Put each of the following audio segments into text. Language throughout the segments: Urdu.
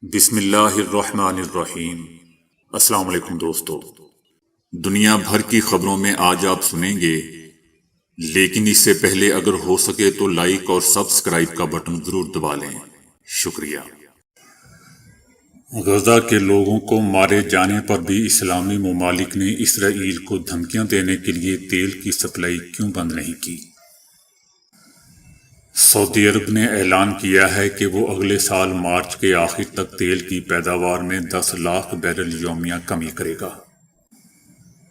بسم اللہ الرحمن الرحیم۔ السلام علیکم دوستو، دنیا بھر کی خبروں میں آج آپ سنیں گے، لیکن اس سے پہلے اگر ہو سکے تو لائک اور سبسکرائب کا بٹن ضرور دبا لیں۔ شکریہ۔ غزہ کے لوگوں کو مارے جانے پر بھی اسلامی ممالک نے اسرائیل کو دھمکیاں دینے کے لیے تیل کی سپلائی کیوں بند نہیں کی؟ سعودی عرب نے اعلان کیا ہے کہ وہ اگلے سال مارچ کے آخر تک تیل کی پیداوار میں 10 لاکھ بیرل یومیہ کمی کرے گا۔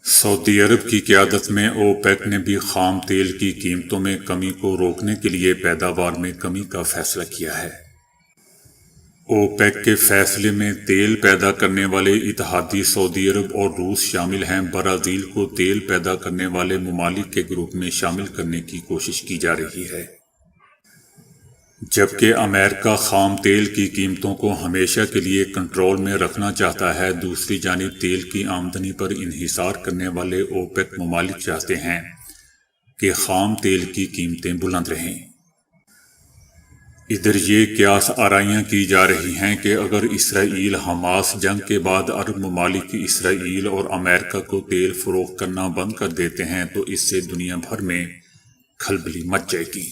سعودی عرب کی قیادت میں اوپیک نے بھی خام تیل کی قیمتوں میں کمی کو روکنے کے لیے پیداوار میں کمی کا فیصلہ کیا ہے۔ اوپیک کے فیصلے میں تیل پیدا کرنے والے اتحادی سعودی عرب اور روس شامل ہیں۔ برازیل کو تیل پیدا کرنے والے ممالک کے گروپ میں شامل کرنے کی کوشش کی جا رہی ہے، جبکہ امریکہ خام تیل کی قیمتوں کو ہمیشہ کے لیے کنٹرول میں رکھنا چاہتا ہے۔ دوسری جانب تیل کی آمدنی پر انحصار کرنے والے اوپیک ممالک چاہتے ہیں کہ خام تیل کی قیمتیں بلند رہیں۔ ادھر یہ قیاس آرائیاں کی جا رہی ہیں کہ اگر اسرائیل حماس جنگ کے بعد عرب ممالک اسرائیل اور امریکہ کو تیل فروخت کرنا بند کر دیتے ہیں تو اس سے دنیا بھر میں کھلبلی مچ جائے گی۔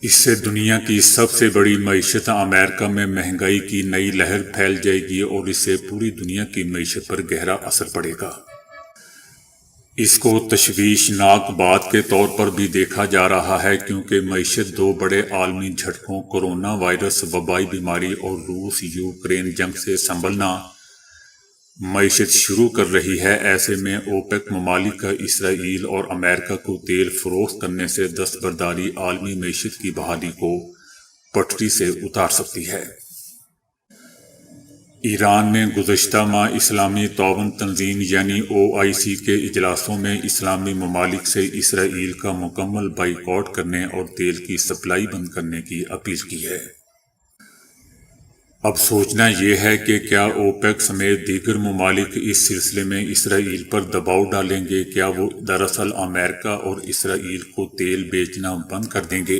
اس سے دنیا کی سب سے بڑی معیشت امریکہ میں مہنگائی کی نئی لہر پھیل جائے گی اور اس سے پوری دنیا کی معیشت پر گہرا اثر پڑے گا۔ اس کو تشویشناک بات کے طور پر بھی دیکھا جا رہا ہے کیونکہ معیشت دو بڑے عالمی جھٹکوں کورونا وائرس وبائی بیماری اور روس یوکرین جنگ سے سنبھلنا معیشت شروع کر رہی ہے۔ ایسے میں اوپیک ممالک کا اسرائیل اور امریکہ کو تیل فروخت کرنے سے دستبرداری عالمی معیشت کی بحالی کو پٹری سے اتار سکتی ہے۔ ایران نے گزشتہ ماہ اسلامی تعاون تنظیم یعنی OIC کے اجلاسوں میں اسلامی ممالک سے اسرائیل کا مکمل بائیکاٹ کرنے اور تیل کی سپلائی بند کرنے کی اپیل کی ہے۔ اب سوچنا یہ ہے کہ کیا اوپیک سمیت دیگر ممالک اس سلسلے میں اسرائیل پر دباؤ ڈالیں گے؟ کیا وہ دراصل امریکہ اور اسرائیل کو تیل بیچنا بند کر دیں گے؟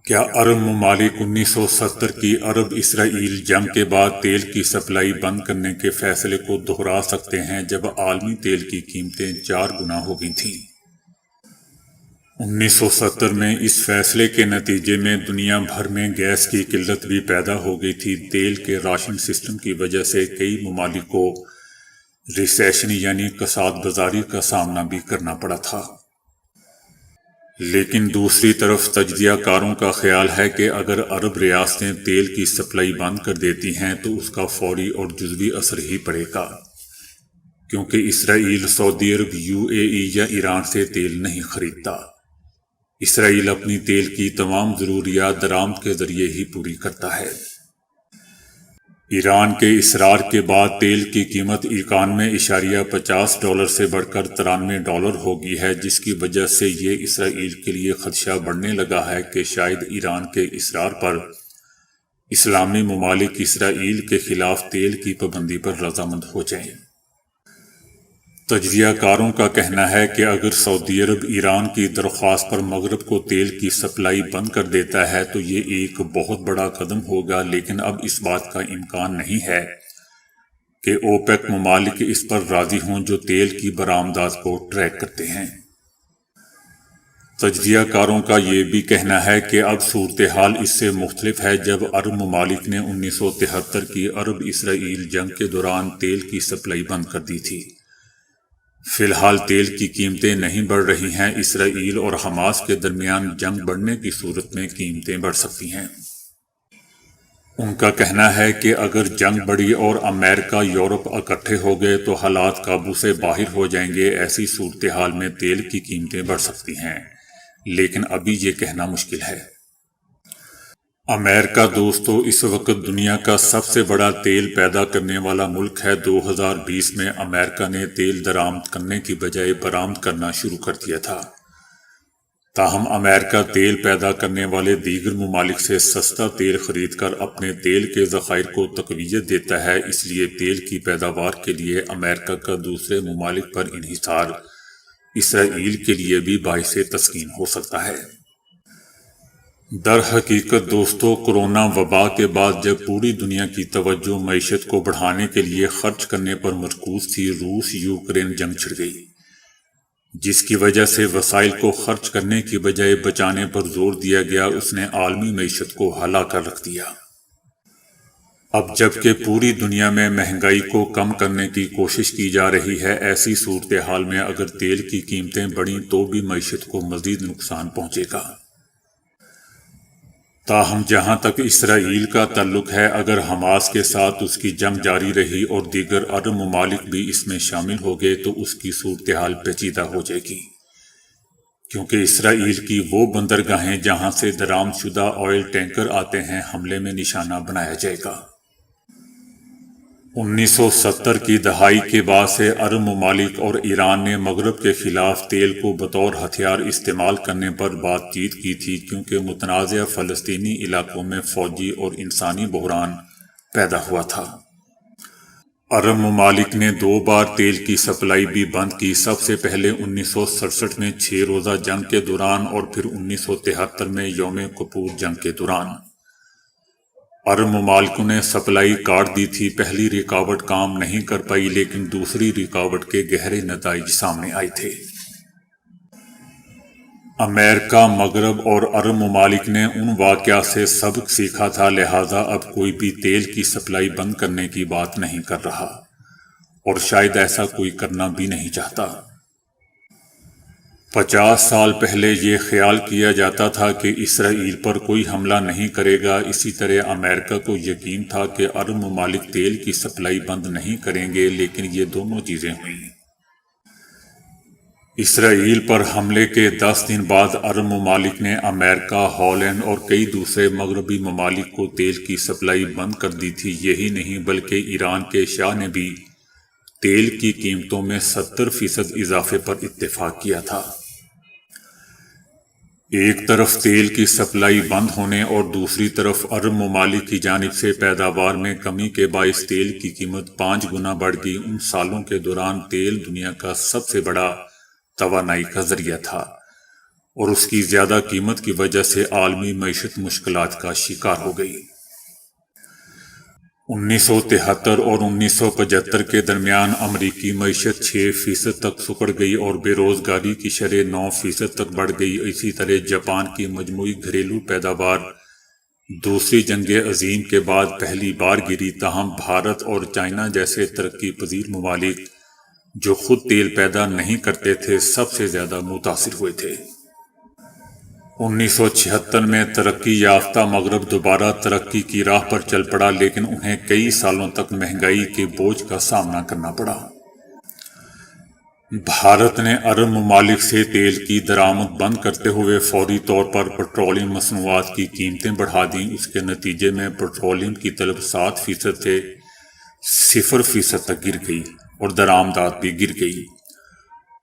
کیا عرب ممالک 1970 کی عرب اسرائیل جنگ کے بعد تیل کی سپلائی بند کرنے کے فیصلے کو دہرا سکتے ہیں جب عالمی تیل کی قیمتیں 4 گنا ہو گئی تھیں؟ 1970 میں اس فیصلے کے نتیجے میں دنیا بھر میں گیس کی قلت بھی پیدا ہو گئی تھی۔ تیل کے راشن سسٹم کی وجہ سے کئی ممالک کو ریسیشن یعنی کساد بازاری کا سامنا بھی کرنا پڑا تھا۔ لیکن دوسری طرف تجزیہ کاروں کا خیال ہے کہ اگر عرب ریاستیں تیل کی سپلائی بند کر دیتی ہیں تو اس کا فوری اور جزوی اثر ہی پڑے گا، کیونکہ اسرائیل سعودی عرب UAE یا ایران سے تیل نہیں خریدتا۔ اسرائیل اپنی تیل کی تمام ضروریات درآمد کے ذریعے ہی پوری کرتا ہے۔ ایران کے اصرار کے بعد تیل کی قیمت 91.50 ڈالر سے بڑھ کر 93 ڈالر ہو گئی ہے، جس کی وجہ سے یہ اسرائیل کے لیے خدشہ بڑھنے لگا ہے کہ شاید ایران کے اصرار پر اسلامی ممالک اسرائیل کے خلاف تیل کی پابندی پر رضامند ہو جائیں۔ تجزیہ کاروں کا کہنا ہے کہ اگر سعودی عرب ایران کی درخواست پر مغرب کو تیل کی سپلائی بند کر دیتا ہے تو یہ ایک بہت بڑا قدم ہوگا، لیکن اب اس بات کا امکان نہیں ہے کہ اوپیک ممالک اس پر راضی ہوں جو تیل کی برآمدات کو ٹریک کرتے ہیں۔ تجزیہ کاروں کا یہ بھی کہنا ہے کہ اب صورتحال اس سے مختلف ہے۔ جب عرب ممالک نے 1973 کی عرب اسرائیل جنگ کے دوران تیل کی سپلائی بند کر دی تھی، فی الحال تیل کی قیمتیں نہیں بڑھ رہی ہیں۔ اسرائیل اور حماس کے درمیان جنگ بڑھنے کی صورت میں قیمتیں بڑھ سکتی ہیں۔ ان کا کہنا ہے کہ اگر جنگ بڑھی اور امریکہ یورپ اکٹھے ہو گئے تو حالات قابو سے باہر ہو جائیں گے۔ ایسی صورتحال میں تیل کی قیمتیں بڑھ سکتی ہیں، لیکن ابھی یہ کہنا مشکل ہے۔ امریکہ دوستو اس وقت دنیا کا سب سے بڑا تیل پیدا کرنے والا ملک ہے۔ 2020 میں امریکہ نے تیل درآمد کرنے کی بجائے برآمد کرنا شروع کر دیا تھا۔ تاہم امریکہ تیل پیدا کرنے والے دیگر ممالک سے سستا تیل خرید کر اپنے تیل کے ذخائر کو تقویت دیتا ہے۔ اس لیے تیل کی پیداوار کے لیے امریکہ کا دوسرے ممالک پر انحصار اسرائیل کے لیے بھی باعث تسکین ہو سکتا ہے۔ در حقیقت دوستو، کورونا وبا کے بعد جب پوری دنیا کی توجہ معیشت کو بڑھانے کے لیے خرچ کرنے پر مرکوز تھی، روس یوکرین جنگ چھڑ گئی، جس کی وجہ سے وسائل کو خرچ کرنے کی بجائے بچانے پر زور دیا گیا۔ اس نے عالمی معیشت کو ہلا کر رکھ دیا۔ اب جبکہ پوری دنیا میں مہنگائی کو کم کرنے کی کوشش کی جا رہی ہے، ایسی صورتحال میں اگر تیل کی قیمتیں بڑھیں تو بھی معیشت کو مزید نقصان پہنچے گا۔ تاہم جہاں تک اسرائیل کا تعلق ہے، اگر حماس کے ساتھ اس کی جنگ جاری رہی اور دیگر عرب ممالک بھی اس میں شامل ہو گئے تو اس کی صورتحال پیچیدہ ہو جائے گی، کیونکہ اسرائیل کی وہ بندرگاہیں جہاں سے درآمد شدہ آئل ٹینکر آتے ہیں حملے میں نشانہ بنایا جائے گا۔ 1970 کی دہائی کے بعد سے عرب ممالک اور ایران نے مغرب کے خلاف تیل کو بطور ہتھیار استعمال کرنے پر بات چیت کی تھی، کیونکہ متنازع فلسطینی علاقوں میں فوجی اور انسانی بحران پیدا ہوا تھا۔ عرب ممالک نے 2 بار تیل کی سپلائی بھی بند کی، سب سے پہلے 1967 میں 6 روزہ جنگ کے دوران اور پھر 1973 میں یوم کپور جنگ کے دوران۔ عرب ممالکوں نے سپلائی کاٹ دی تھی، پہلی رکاوٹ کام نہیں کر پائی، لیکن دوسری رکاوٹ کے گہرے نتائج سامنے آئے تھے۔ امریکہ، مغرب اور عرب ممالک نے ان واقعات سے سبق سیکھا تھا، لہٰذا اب کوئی بھی تیل کی سپلائی بند کرنے کی بات نہیں کر رہا، اور شاید ایسا کوئی کرنا بھی نہیں چاہتا۔ 50 سال پہلے یہ خیال کیا جاتا تھا کہ اسرائیل پر کوئی حملہ نہیں کرے گا، اسی طرح امریکہ کو یقین تھا کہ عرب ممالک تیل کی سپلائی بند نہیں کریں گے، لیکن یہ دونوں چیزیں ہوئیں۔ اسرائیل پر حملے کے 10 دن بعد عرب ممالک نے امریکہ، ہالینڈ اور کئی دوسرے مغربی ممالک کو تیل کی سپلائی بند کر دی تھی۔ یہی نہیں بلکہ ایران کے شاہ نے بھی تیل کی قیمتوں میں 70% اضافے پر اتفاق کیا تھا۔ ایک طرف تیل کی سپلائی بند ہونے اور دوسری طرف عرب ممالک کی جانب سے پیداوار میں کمی کے باعث تیل کی قیمت 5 گنا بڑھ گئی۔ ان سالوں کے دوران تیل دنیا کا سب سے بڑا توانائی کا ذریعہ تھا، اور اس کی زیادہ قیمت کی وجہ سے عالمی معیشت مشکلات کا شکار ہو گئی۔ 1973 اور 1975 کے درمیان امریکی معیشت 6% تک سکڑ گئی اور بے روزگاری کی شرح 9% تک بڑھ گئی۔ اسی طرح جاپان کی مجموعی گھریلو پیداوار دوسری جنگ عظیم کے بعد پہلی بار گری، تاہم بھارت اور چائنا جیسے ترقی پذیر ممالک جو خود تیل پیدا نہیں کرتے تھے سب سے زیادہ متاثر ہوئے تھے۔ 1976 میں ترقی یافتہ مغرب دوبارہ ترقی کی راہ پر چل پڑا، لیکن انہیں کئی سالوں تک مہنگائی کے بوجھ کا سامنا کرنا پڑا۔ بھارت نے عرب ممالک سے تیل کی درآمد بند کرتے ہوئے فوری طور پر پیٹرولیم مصنوعات کی قیمتیں بڑھا دیں۔ اس کے نتیجے میں پیٹرولیم کی طلب 7% سے 0% تک گر گئی اور درآمدات بھی گر گئی۔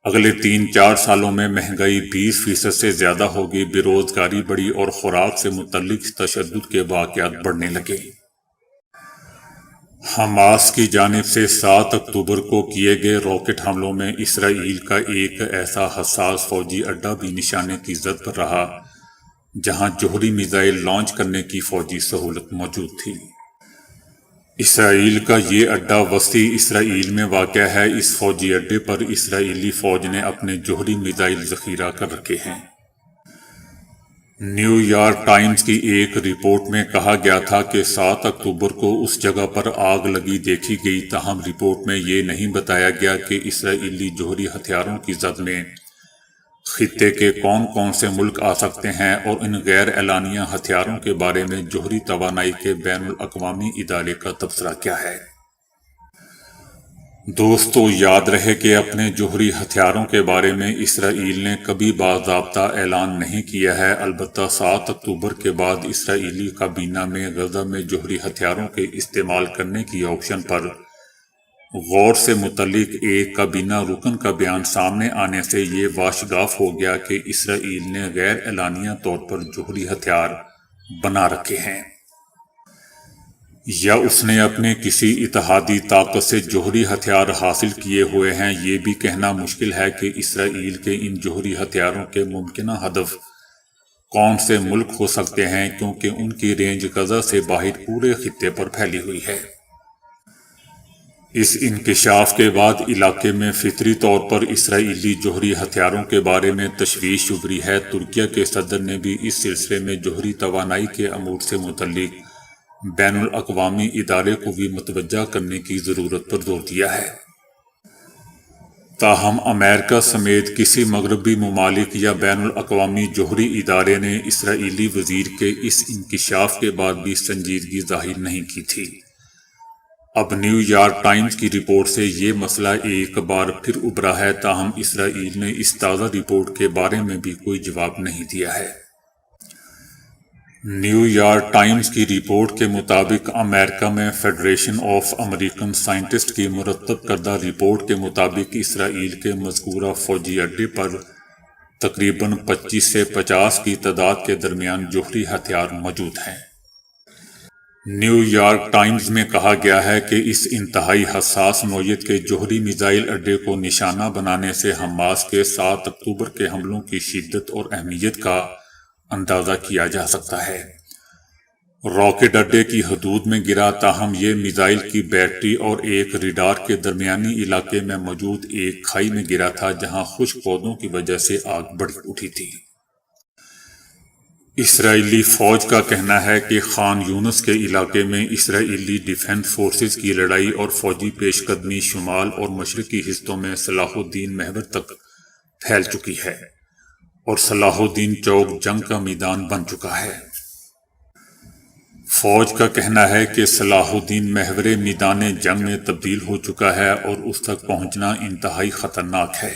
اگلے 3-4 سالوں میں مہنگائی 20% سے زیادہ ہوگی، بے روزگاری بڑھی اور خوراک سے متعلق تشدد کے واقعات بڑھنے لگے۔ حماس کی جانب سے 7 اکتوبر کو کیے گئے راکٹ حملوں میں اسرائیل کا ایک ایسا حساس فوجی اڈہ بھی نشانے کی زد پر رہا جہاں جوہری میزائل لانچ کرنے کی فوجی سہولت موجود تھی۔ اسرائیل کا یہ اڈہ وسطی اسرائیل میں واقع ہے۔ اس فوجی اڈے پر اسرائیلی فوج نے اپنے جوہری میزائل ذخیرہ کر رکھے ہیں۔ نیو یارک ٹائمز کی ایک رپورٹ میں کہا گیا تھا کہ 7 اکتوبر کو اس جگہ پر آگ لگی دیکھی گئی، تاہم رپورٹ میں یہ نہیں بتایا گیا کہ اسرائیلی جوہری ہتھیاروں کی زد میں خطے کے کون کون سے ملک آ سکتے ہیں، اور ان غیر اعلانیہ ہتھیاروں کے بارے میں جوہری توانائی کے بین الاقوامی ادارے کا تبصرہ کیا ہے۔ دوستو، یاد رہے کہ اپنے جوہری ہتھیاروں کے بارے میں اسرائیل نے کبھی باضابطہ اعلان نہیں کیا ہے، البتہ 7 اکتوبر کے بعد اسرائیلی کابینہ میں غزہ میں جوہری ہتھیاروں کے استعمال کرنے کی آپشن پر غور سے متعلق ایک کابینہ رکن کا بیان سامنے آنے سے یہ واشگاف ہو گیا کہ اسرائیل نے غیر اعلانیہ طور پر جوہری ہتھیار بنا رکھے ہیں، یا اس نے اپنے کسی اتحادی طاقت سے جوہری ہتھیار حاصل کیے ہوئے ہیں۔ یہ بھی کہنا مشکل ہے کہ اسرائیل کے ان جوہری ہتھیاروں کے ممکنہ ہدف کون سے ملک ہو سکتے ہیں کیونکہ ان کی رینج غزہ سے باہر پورے خطے پر پھیلی ہوئی ہے۔ اس انکشاف کے بعد علاقے میں فطری طور پر اسرائیلی جوہری ہتھیاروں کے بارے میں تشویش ابھری ہے۔ ترکیہ کے صدر نے بھی اس سلسلے میں جوہری توانائی کے امور سے متعلق بین الاقوامی ادارے کو بھی متوجہ کرنے کی ضرورت پر زور دیا ہے۔ تاہم امریکہ سمیت کسی مغربی ممالک یا بین الاقوامی جوہری ادارے نے اسرائیلی وزیر کے اس انکشاف کے بعد بھی سنجیدگی ظاہر نہیں کی تھی۔ اب نیو یارک ٹائمز کی رپورٹ سے یہ مسئلہ ایک بار پھر ابھرا ہے، تاہم اسرائیل نے اس تازہ رپورٹ کے بارے میں بھی کوئی جواب نہیں دیا ہے۔ نیو یارک ٹائمز کی رپورٹ کے مطابق امریکہ میں فیڈریشن آف امریکن سائنٹسٹ کی مرتب کردہ رپورٹ کے مطابق اسرائیل کے مذکورہ فوجی اڈے پر تقریباً 25 سے 50 کی تعداد کے درمیان جوہری ہتھیار موجود ہیں۔ نیو یارک ٹائمز میں کہا گیا ہے کہ اس انتہائی حساس نوعیت کے جوہری میزائل اڈے کو نشانہ بنانے سے حماس کے 7 اکتوبر کے حملوں کی شدت اور اہمیت کا اندازہ کیا جا سکتا ہے۔ راکٹ اڈے کی حدود میں گرا، تاہم یہ میزائل کی بیٹری اور ایک ریڈار کے درمیانی علاقے میں موجود ایک کھائی میں گرا تھا جہاں خشک پودوں کی وجہ سے آگ بڑھ اٹھی تھی۔ اسرائیلی فوج کا کہنا ہے کہ خان یونس کے علاقے میں اسرائیلی ڈیفنس فورسز کی لڑائی اور فوجی پیش قدمی شمال اور مشرقی حصوں میں صلاح الدین محور تک پھیل چکی ہے اور صلاح الدین چوک جنگ کا میدان بن چکا ہے۔ فوج کا کہنا ہے کہ صلاح الدین محور میدان جنگ میں تبدیل ہو چکا ہے اور اس تک پہنچنا انتہائی خطرناک ہے،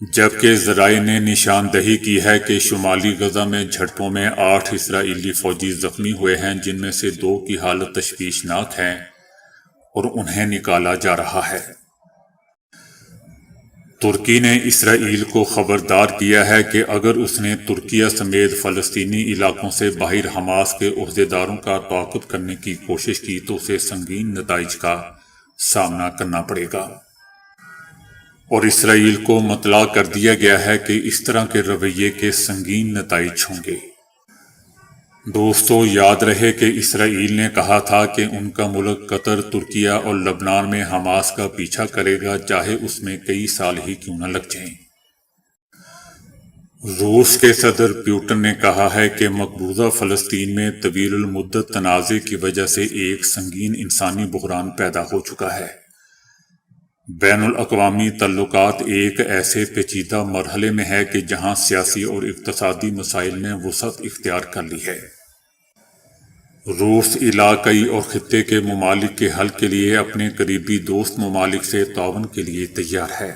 جبکہ ذرائع نے نشاندہی کی ہے کہ شمالی غزہ میں جھڑپوں میں 8 اسرائیلی فوجی زخمی ہوئے ہیں، جن میں سے 2 کی حالت تشویشناک ہے اور انہیں نکالا جا رہا ہے۔ ترکی نے اسرائیل کو خبردار کیا ہے کہ اگر اس نے ترکیہ سمیت فلسطینی علاقوں سے باہر حماس کے عہدیداروں کا تعاقب کرنے کی کوشش کی تو اسے سنگین نتائج کا سامنا کرنا پڑے گا، اور اسرائیل کو مطلع کر دیا گیا ہے کہ اس طرح کے رویے کے سنگین نتائج ہوں گے۔ دوستو، یاد رہے کہ اسرائیل نے کہا تھا کہ ان کا ملک قطر، ترکیہ اور لبنان میں حماس کا پیچھا کرے گا، چاہے اس میں کئی سال ہی کیوں نہ لگ جائیں۔ روس کے صدر پیوٹن نے کہا ہے کہ مقبوضہ فلسطین میں طویل المدت تنازع کی وجہ سے ایک سنگین انسانی بحران پیدا ہو چکا ہے۔ بین الاقوامی تعلقات ایک ایسے پیچیدہ مرحلے میں ہے کہ جہاں سیاسی اور اقتصادی مسائل نے وسعت اختیار کر لی ہے۔ روس علاقائی اور خطے کے ممالک کے حل کے لیے اپنے قریبی دوست ممالک سے تعاون کے لیے تیار ہے۔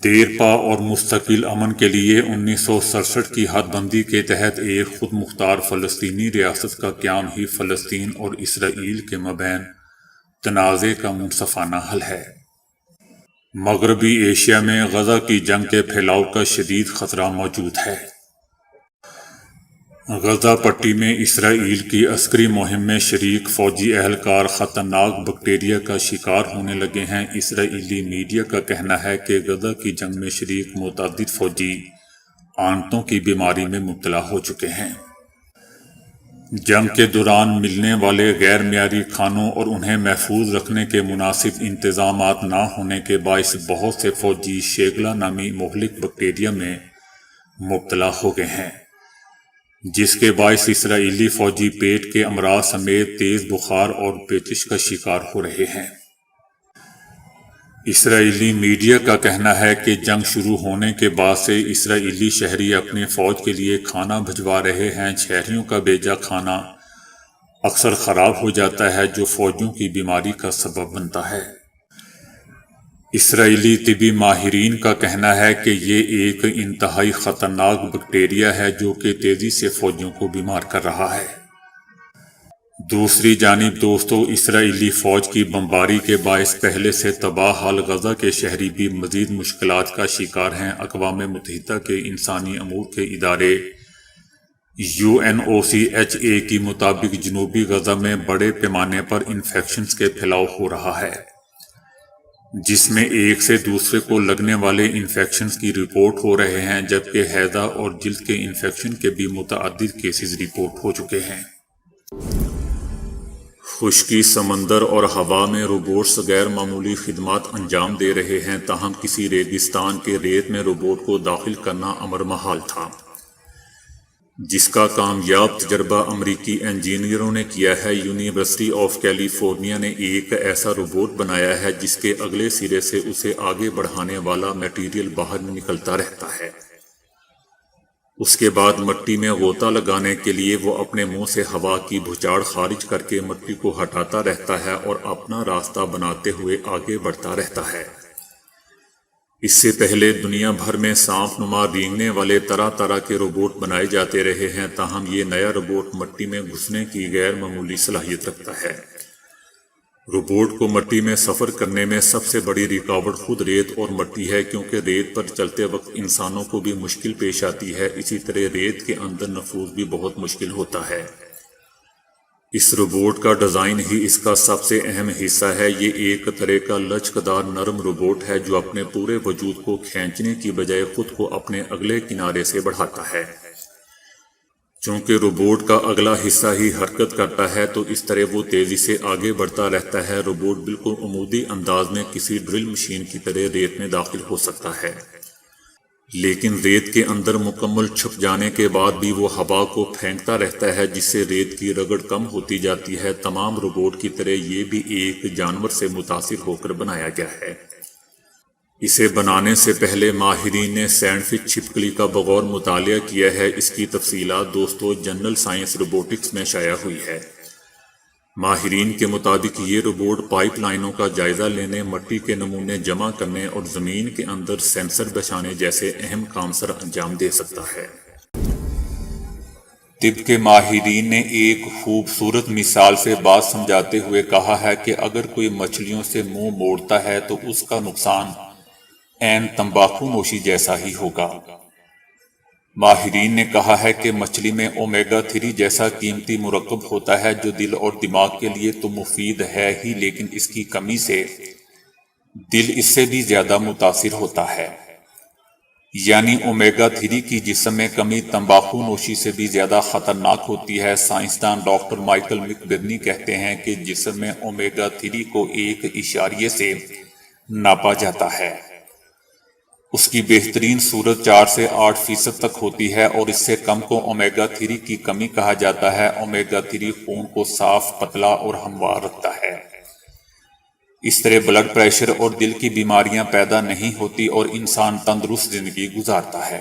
دیرپا اور مستقل امن کے لیے 1967 کی حد بندی کے تحت ایک خود مختار فلسطینی ریاست کا قیام ہی فلسطین اور اسرائیل کے مابین تنازع کا منصفانہ حل ہے۔ مغربی ایشیا میں غزہ کی جنگ کے پھیلاؤ کا شدید خطرہ موجود ہے۔ غزہ پٹی میں اسرائیل کی عسکری مہم میں شریک فوجی اہلکار خطرناک بیکٹیریا کا شکار ہونے لگے ہیں۔ اسرائیلی میڈیا کا کہنا ہے کہ غزہ کی جنگ میں شریک متعدد فوجی آنتوں کی بیماری میں مبتلا ہو چکے ہیں۔ جنگ کے دوران ملنے والے غیر معیاری کھانوں اور انہیں محفوظ رکھنے کے مناسب انتظامات نہ ہونے کے باعث بہت سے فوجی شیگلا نامی مہلک بیکٹیریا میں مبتلا ہو گئے ہیں، جس کے باعث اسرائیلی فوجی پیٹ کے امراض سمیت تیز بخار اور پیچش کا شکار ہو رہے ہیں۔ اسرائیلی میڈیا کا کہنا ہے کہ جنگ شروع ہونے کے بعد سے اسرائیلی شہری اپنے فوج کے لیے کھانا بھجوا رہے ہیں۔ شہریوں کا بھیجا کھانا اکثر خراب ہو جاتا ہے، جو فوجیوں کی بیماری کا سبب بنتا ہے۔ اسرائیلی طبی ماہرین کا کہنا ہے کہ یہ ایک انتہائی خطرناک بیکٹیریا ہے جو کہ تیزی سے فوجیوں کو بیمار کر رہا ہے۔ دوسری جانب دوستو، اسرائیلی فوج کی بمباری کے باعث پہلے سے تباہ حال غزہ کے شہری بھی مزید مشکلات کا شکار ہیں۔ اقوام متحدہ کے انسانی امور کے ادارے UNOCHA کی مطابق جنوبی غزہ میں بڑے پیمانے پر انفیکشنز کے پھیلاؤ ہو رہا ہے، جس میں ایک سے دوسرے کو لگنے والے انفیکشنز کی رپورٹ ہو رہے ہیں، جبکہ ہیضہ اور جلد کے انفیکشن کے بھی متعدد کیسز رپورٹ ہو چکے ہیں۔ خشکی، سمندر اور ہوا میں روبوٹس غیر معمولی خدمات انجام دے رہے ہیں، تاہم کسی ریگستان کے ریت میں روبوٹ کو داخل کرنا امر محال تھا، جس کا کامیاب تجربہ امریکی انجینئروں نے کیا ہے۔ یونیورسٹی آف کیلیفورنیا نے ایک ایسا روبوٹ بنایا ہے جس کے اگلے سرے سے اسے آگے بڑھانے والا میٹیریل باہر نکلتا رہتا ہے۔ اس کے بعد مٹی میں غوطہ لگانے کے لیے وہ اپنے منہ سے ہوا کی بھوچاڑ خارج کر کے مٹی کو ہٹاتا رہتا ہے اور اپنا راستہ بناتے ہوئے آگے بڑھتا رہتا ہے۔ اس سے پہلے دنیا بھر میں سانپ نما رینگنے والے طرح طرح کے روبوٹ بنائے جاتے رہے ہیں، تاہم یہ نیا روبوٹ مٹی میں گھسنے کی غیر معمولی صلاحیت رکھتا ہے۔ روبوٹ کو مٹی میں سفر کرنے میں سب سے بڑی رکاوٹ خود ریت اور مٹی ہے، کیونکہ ریت پر چلتے وقت انسانوں کو بھی مشکل پیش آتی ہے، اسی طرح ریت کے اندر نفوذ بھی بہت مشکل ہوتا ہے۔ اس روبوٹ کا ڈیزائن ہی اس کا سب سے اہم حصہ ہے۔ یہ ایک طرح کا لچکدار نرم روبوٹ ہے جو اپنے پورے وجود کو کھینچنے کی بجائے خود کو اپنے اگلے کنارے سے بڑھاتا ہے۔ چونکہ روبوٹ کا اگلا حصہ ہی حرکت کرتا ہے تو اس طرح وہ تیزی سے آگے بڑھتا رہتا ہے۔ روبوٹ بالکل عمودی انداز میں کسی ڈرل مشین کی طرح ریت میں داخل ہو سکتا ہے، لیکن ریت کے اندر مکمل چھپ جانے کے بعد بھی وہ ہوا کو پھینکتا رہتا ہے، جس سے ریت کی رگڑ کم ہوتی جاتی ہے۔ تمام روبوٹ کی طرح یہ بھی ایک جانور سے متاثر ہو کر بنایا گیا ہے۔ اسے بنانے سے پہلے ماہرین نے سینڈ فش چھپکلی کا بغور مطالعہ کیا ہے۔ اس کی تفصیلات دوستو جرنل سائنس روبوٹکس میں شائع ہوئی ہے۔ ماہرین کے مطابق یہ روبوٹ پائپ لائنوں کا جائزہ لینے، مٹی کے نمونے جمع کرنے اور زمین کے اندر سینسر بچھانے جیسے اہم کام سر انجام دے سکتا ہے۔ طب کے ماہرین نے ایک خوبصورت مثال سے بات سمجھاتے ہوئے کہا ہے کہ اگر کوئی مچھلیوں سے منہ موڑتا ہے تو اس کا نقصان عین تمباکو نوشی جیسا ہی ہوگا۔ ماہرین نے کہا ہے کہ مچھلی میں اومیگا 3 جیسا قیمتی مرکب ہوتا ہے جو دل اور دماغ کے لیے تو مفید ہے ہی، لیکن اس کی کمی سے دل اس سے بھی زیادہ متاثر ہوتا ہے۔ یعنی اومیگا 3 کی جسم میں کمی تمباکو نوشی سے بھی زیادہ خطرناک ہوتی ہے۔ سائنسدان ڈاکٹر مائیکل مک برنی کہتے ہیں کہ جسم میں اومیگا 3 کو 1 سے ناپا جاتا ہے۔ اس کی بہترین صورت 4 سے 8% تک ہوتی ہے اور اس سے کم کو اومیگا 3 کی کمی کہا جاتا ہے۔ اومیگا 3 خون کو صاف، پتلا اور ہموار رکھتا ہے۔ اس طرح بلڈ پریشر اور دل کی بیماریاں پیدا نہیں ہوتی اور انسان تندرست زندگی گزارتا ہے۔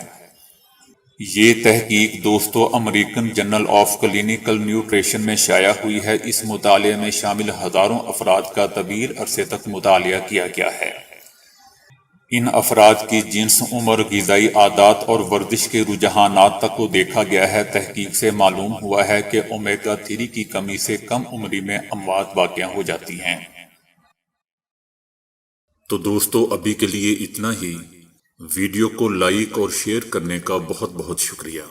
یہ تحقیق دوستو American journal of clinical nutrition میں شائع ہوئی ہے۔ اس مطالعے میں شامل ہزاروں افراد کا طویل عرصے تک مطالعہ کیا گیا ہے۔ ان افراد کی جنس، عمر، غذائی عادات اور ورزش کے رجحانات تک کو دیکھا گیا ہے۔ تحقیق سے معلوم ہوا ہے کہ اومیگا 3 کی کمی سے کم عمری میں اموات واقع ہو جاتی ہیں۔ تو دوستو ابھی کے لیے اتنا ہی۔ ویڈیو کو لائک اور شیئر کرنے کا بہت بہت شکریہ۔